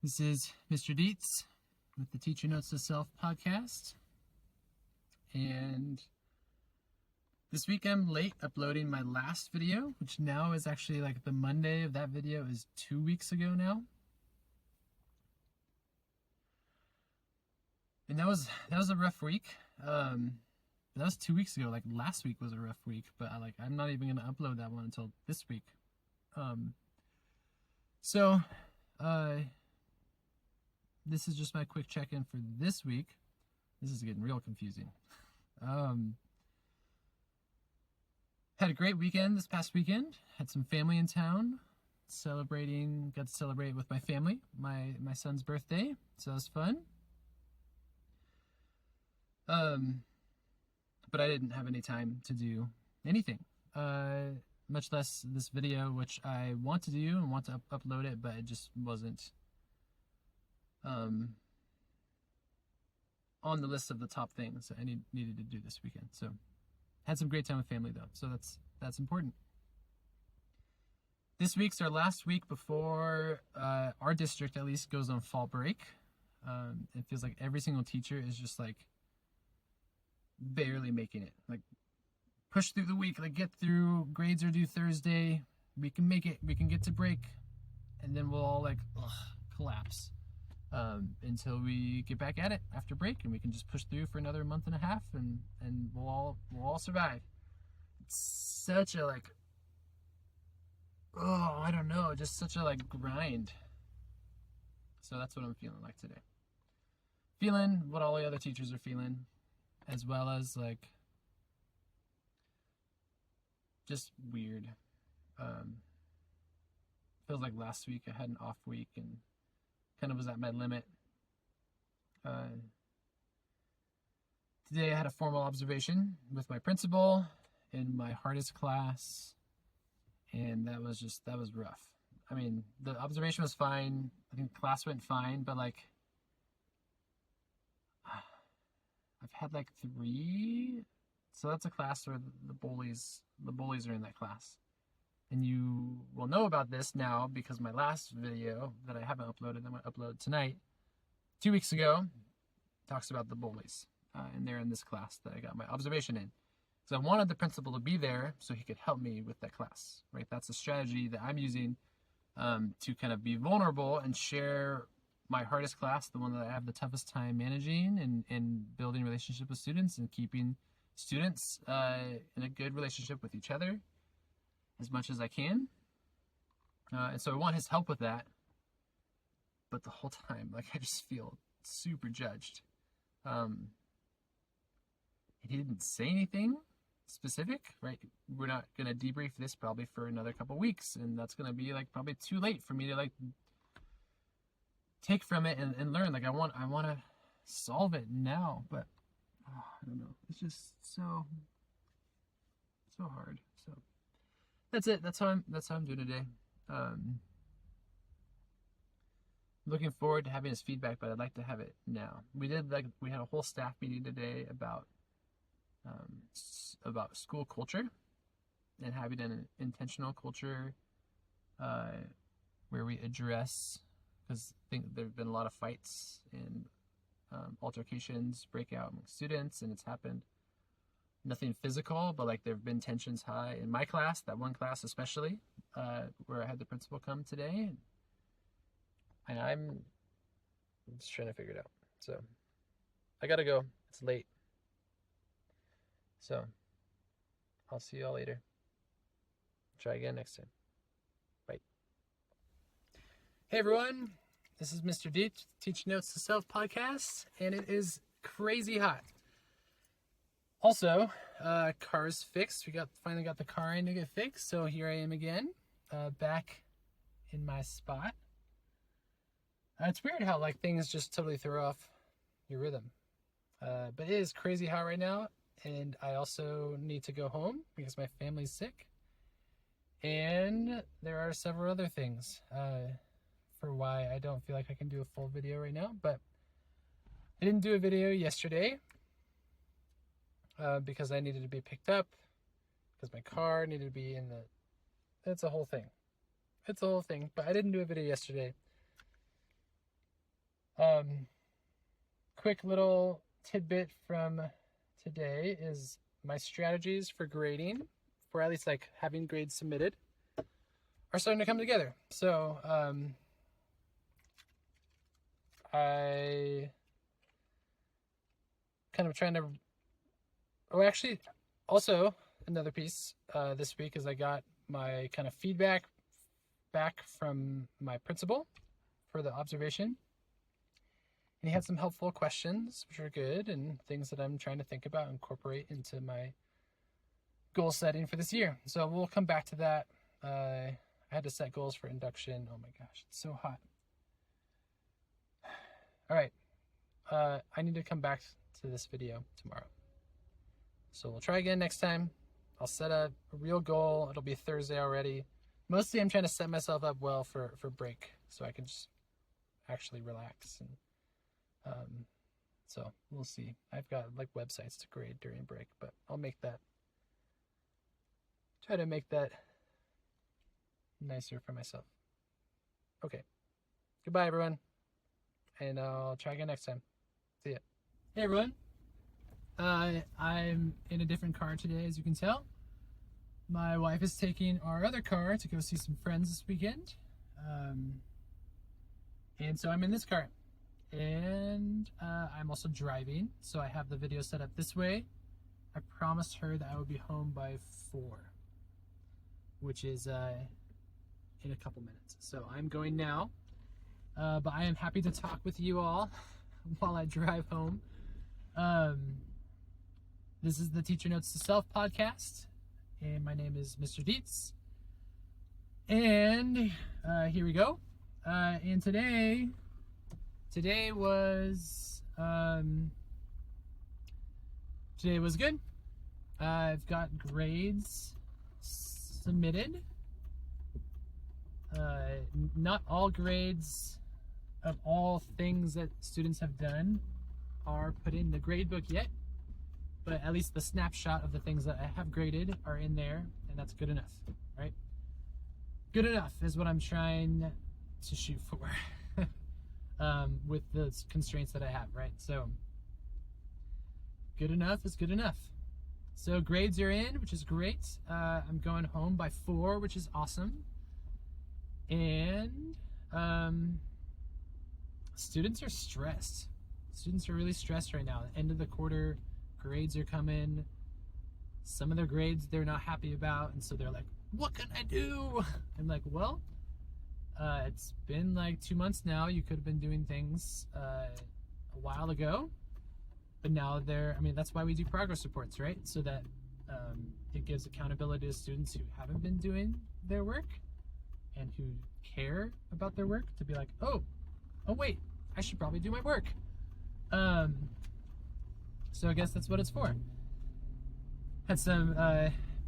This is Mr. Dietz with the Teacher Notes to Self podcast. And this week I'm late uploading my last video, which now is actually like the Monday of that video is 2 weeks ago now. And that was a rough week. That was 2 weeks ago. Like last week was a rough week, but I'm not even gonna upload that one until this week. This is just my quick check-in for this week. This is getting real confusing. Had a great weekend this past weekend. Had some family in town. Got to celebrate with my family, my son's birthday. So that was fun. But I didn't have any time to do anything. Much less this video, which I want to do and want to upload it, but it just wasn't on the list of the top things that I needed to do this weekend. So had some great time with family though, so that's important. This week's our last week before our district at least goes on fall break. It feels like every single teacher is just like barely making it. Like push through the week, like get through, grades are due Thursday, we can make it, we can get to break, and then we'll all collapse until we get back at it after break, and we can just push through for another month and a half, and we'll all survive. It's such a I don't know, just such a grind. So that's what I'm feeling like today. Feeling what all the other teachers are feeling, as well as just weird. Feels like last week I had an off week and kind of was at my limit. Today I had a formal observation with my principal in my hardest class, and that was rough. I mean, the observation was fine. I think the class went fine, but I've had 3. So that's a class where the bullies are in that class. And you will know about this now because my last video that I haven't uploaded, I'm going to upload tonight, 2 weeks ago, talks about the bullies. And they're in this class that I got my observation in. Because I wanted the principal to be there so he could help me with that class, right? That's a strategy that I'm using to kind of be vulnerable and share my hardest class, the one that I have the toughest time managing and building relationship with students and keeping students in a good relationship with each other as much as I can. And so I want his help with that. But the whole time, I just feel super judged. He didn't say anything specific, right? We're not going to debrief this probably for another couple weeks, and that's going to be probably too late for me to take from it and learn. I want to solve it now, but I don't know. It's just so hard. So that's it. That's how I'm doing today. Looking forward to having his feedback, but I'd like to have it now. We had a whole staff meeting today about school culture and having an intentional culture where we address, because I think there have been a lot of fights and altercations break out among students, and it's happened. Nothing physical, but there have been tensions high in my class, that one class especially, where I had the principal come today, and I'm just trying to figure it out. So I gotta go. It's late. So I'll see y'all later. Try again next time. Bye. Hey everyone, this is Mr. D, Teaching Notes to Self podcast, and it is crazy hot. Also, car's fixed. We finally got the car in to get fixed, so here I am again, back in my spot. It's weird how things just totally throw off your rhythm. But it is crazy hot right now, and I also need to go home because my family's sick. And there are several other things for why I don't feel like I can do a full video right now. But I didn't do a video yesterday because I needed to be picked up, because my car needed to be in the... It's a whole thing. But I didn't do a video yesterday Quick little tidbit from today is my strategies for grading, for at least like having grades submitted, are starting to come together. So I kind of trying to, oh, actually, also another piece this week is I got my kind of feedback back from my principal for the observation. And he had some helpful questions, which are good, and things that I'm trying to think about and incorporate into my goal setting for this year. So we'll come back to that. I had to set goals for induction. Oh my gosh, it's so hot. All right. I need to come back to this video tomorrow. So we'll try again next time. I'll set a real goal. It'll be Thursday already. Mostly I'm trying to set myself up well for break so I can just actually relax. And so we'll see. I've got like websites to grade during break, but I'll try to make that nicer for myself. Okay. Goodbye, everyone. And I'll try again next time. See ya. Hey, everyone. I'm in a different car today, as you can tell. My wife is taking our other car to go see some friends this weekend. And so I'm in this car. And I'm also driving, so I have the video set up this way. I promised her that I would be home by 4, which is in a couple minutes. So I'm going now, but I am happy to talk with you all while I drive home. This is the Teacher Notes to Self podcast, and my name is Mr. Dietz. And here we go. And today was good. I've got grades submitted. Not all grades of all things that students have done are put in the grade book yet, but at least the snapshot of the things that I have graded are in there, and that's good enough, right? Good enough is what I'm trying to shoot for. With the constraints that I have, right? So good enough is good enough. So grades are in, which is great. I'm going home by 4, which is awesome. And students are stressed. Students are really stressed right now. End of the quarter, grades are coming. Some of their grades they're not happy about, and so they're like, what can I do? I'm like, well, it's been like 2 months now. You could have been doing things a while ago, but now that's why we do progress reports, right? So that it gives accountability to students who haven't been doing their work and who care about their work to be like, oh wait, I should probably do my work. So I guess that's what it's for. Had some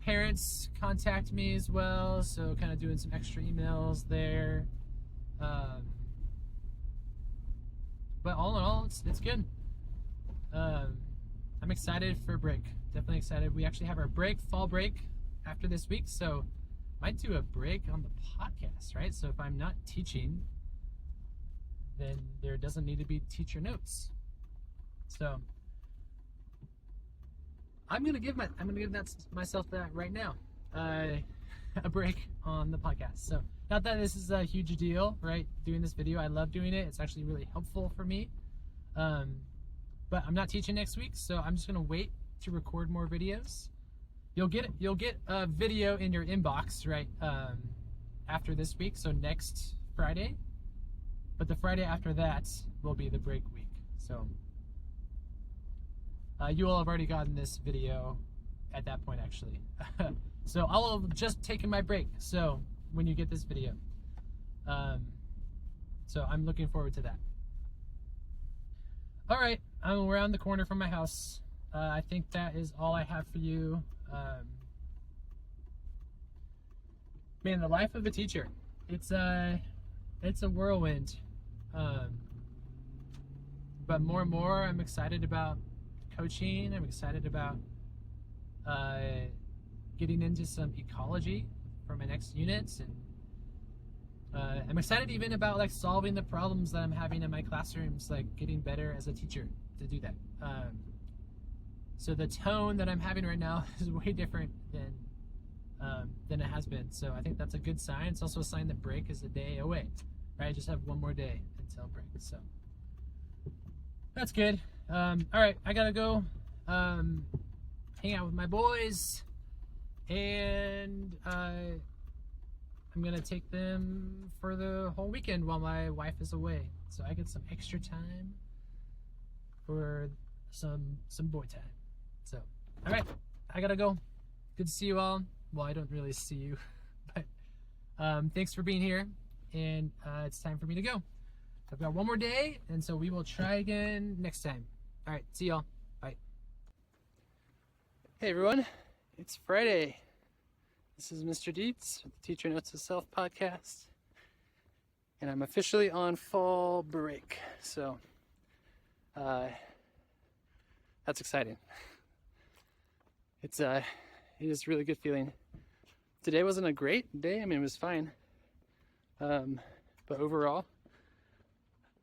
parents contact me as well, so kind of doing some extra emails there. But all in all, it's good. I'm excited for break. Definitely excited. We actually have our fall break after this week, so might do a break on the podcast, right? So if I'm not teaching, then there doesn't need to be teacher notes. So I'm gonna give myself that right now, a break on the podcast. So not that this is a huge deal, right? Doing this video, I love doing it. It's actually really helpful for me. But I'm not teaching next week, so I'm just gonna wait to record more videos. You'll get a video in your inbox, right? After this week, so next Friday. But the Friday after that will be the break week. So you all have already gotten this video at that point, actually. So I'll have just taken my break. So when you get this video, so I'm looking forward to that. All right, I'm around the corner from my house. I think that is all I have for you. Man, the life of a teacher, it's a whirlwind. But more and more, I'm excited about coaching. I'm excited about getting into some ecology for my next units, and I'm excited even about like solving the problems that I'm having in my classrooms, like getting better as a teacher to do that. So the tone that I'm having right now is way different than it has been. So I think that's a good sign. It's also a sign that break is a day away, right? I just have one more day until break. So that's good. All right, I gotta go hang out with my boys, and I'm gonna take them for the whole weekend while my wife is away. So I get some extra time for some boy time. So, all right, I gotta go. Good to see you all. Well, I don't really see you, but thanks for being here, and it's time for me to go. I've got one more day, and so we will try again next time. All right, see y'all. Bye. Hey everyone, it's Friday. This is Mr. Dietz with the Teacher Notes of Self podcast, and I'm officially on fall break. So that's exciting. It is a really good feeling. Today wasn't a great day. I mean, it was fine, but overall,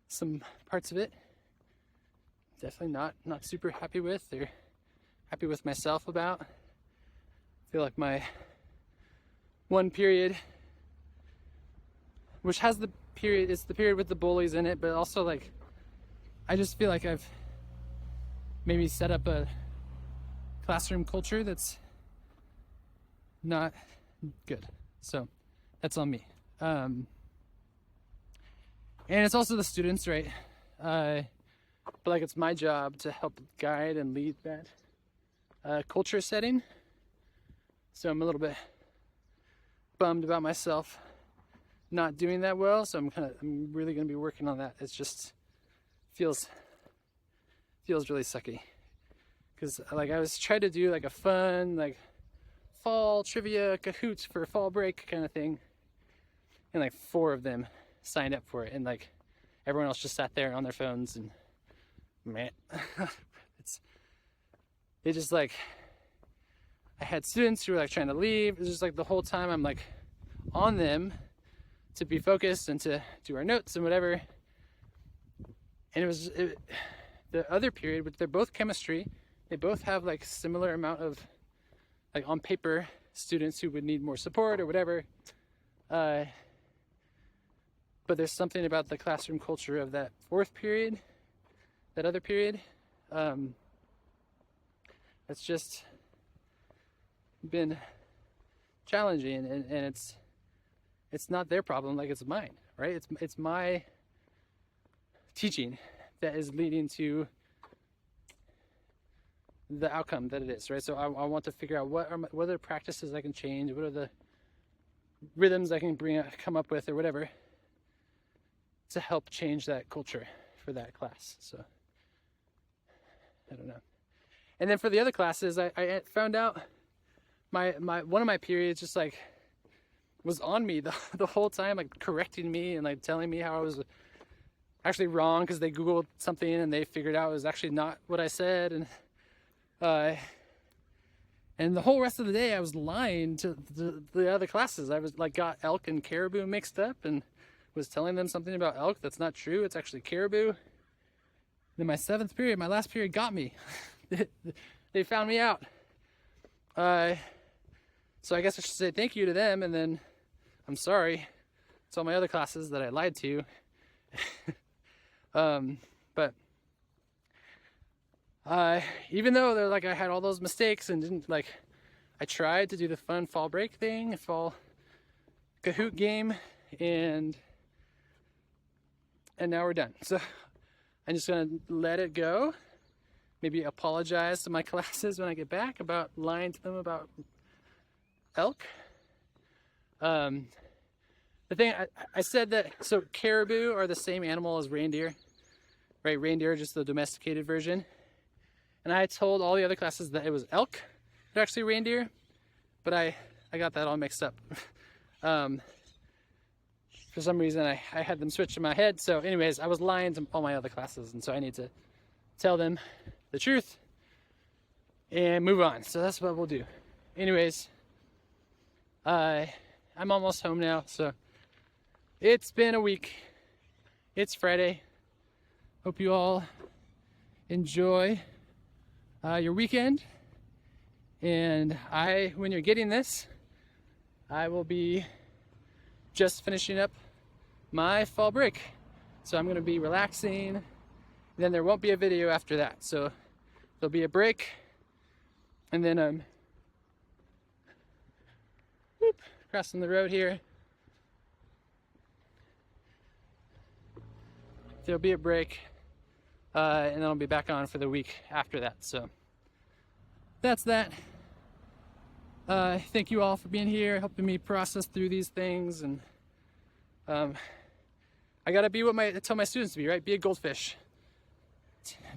some parts of it definitely not super happy with, or happy with myself about. I feel like my one period, which has the period, it's the period with the bullies in it, but also like I just feel like I've maybe set up a classroom culture that's not good. So that's on me. And it's also the students, right? But like it's my job to help guide and lead that culture setting. So I'm a little bit bummed about myself not doing that well. So I'm really gonna be working on that. It's just feels really sucky. Cause like I was trying to do like a fun, like fall trivia Kahoots for fall break kind of thing. And like 4 of them signed up for it. And like everyone else just sat there on their phones, and man, it just like, I had students who were like trying to leave. It was just like the whole time I'm like on them to be focused and to do our notes and whatever. And the other period, which they're both chemistry, they both have like similar amount of like on paper students who would need more support or whatever. But there's something about the classroom culture of that 4th period, that other period, that's just been challenging, and it's not their problem, like it's mine, right? It's my teaching that is leading to the outcome that it is, right? So I want to figure out what are the practices I can change, what are the rhythms I can come up with or whatever to help change that culture for that class. So I don't know. And then for the other classes, I found out my one of my periods just like was on me the whole time, like correcting me and like telling me how I was actually wrong because they Googled something and they figured out it was actually not what I said. And the whole rest of the day I was lying to the other classes. I was like got elk and caribou mixed up and was telling them something about elk that's not true. It's actually caribou. Then my 7th period, my last period, got me. They found me out. So I guess I should say thank you to them, and then I'm sorry to all my other classes that I lied to. But even though they're like I had all those mistakes and didn't like, I tried to do the fun fall break thing, fall Kahoot game, and now we're done. So I'm just gonna let it go. Maybe apologize to my classes when I get back about lying to them about elk. The thing I said that, so caribou are the same animal as reindeer, right? Reindeer are just the domesticated version. And I told all the other classes that it was elk, they're actually reindeer, but I got that all mixed up. For some reason I had them switched in my head. So anyways, I was lying to all my other classes, and so I need to tell them the truth and move on. So that's what we'll do. Anyways, I'm almost home now, so It's been a week. It's Friday. Hope you all enjoy your weekend. And when you're getting this, I will be just finishing up my fall break. So I'm going to be relaxing. Then there won't be a video after that. So there'll be a break. And then I'm crossing the road here. There'll be a break. And then I'll be back on for the week after that. So that's that. Thank you all for being here, helping me process through these things. And I gotta be what I tell my students to be, right? Be a goldfish.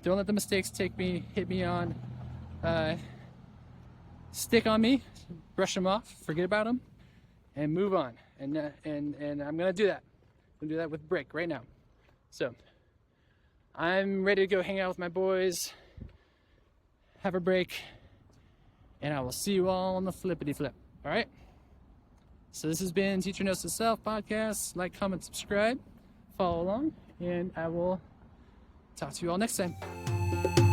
Don't let the mistakes hit me on, stick on me, brush them off, forget about them, and move on. And I'm gonna do that. I'm gonna do that with break right now. So I'm ready to go hang out with my boys, have a break, and I will see you all on the flippity flip. All right. So this has been Teacher Knows Himself podcast. Like, comment, subscribe, follow along, and I will talk to you all next time.